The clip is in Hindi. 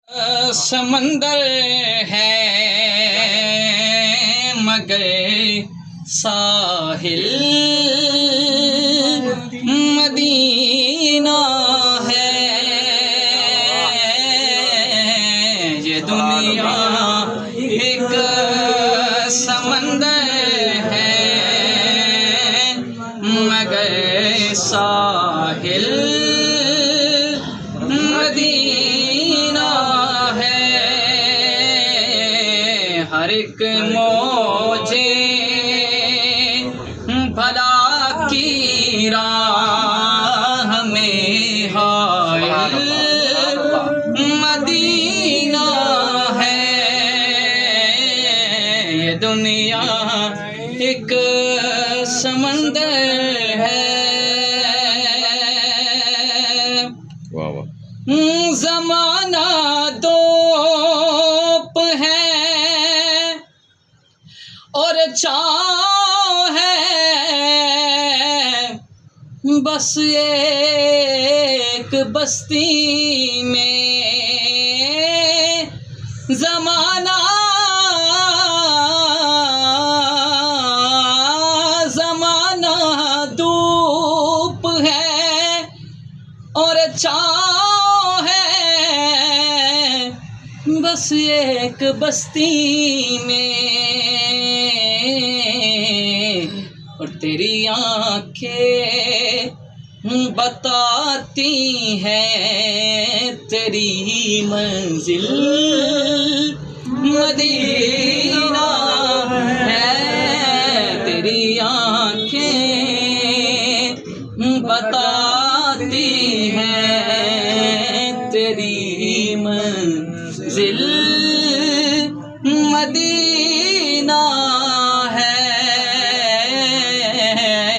समंदर है मगर साहिल मदीना है। ये दुनिया एक समंदर है मगर साहिल मदीना है। हर एक मौजे भला की राह में हाय मदीना है। ये दुनिया एक समंदर है। ज़माना दोप है और चाह है बस एक बस्ती में। ज़माना धूप है और चाह है बस एक बस्ती में। और तेरी आँखें बताती हैं तेरी मंजिल मदीना है। तेरी आँखें बताती हैं तेरी मंजिल मदीना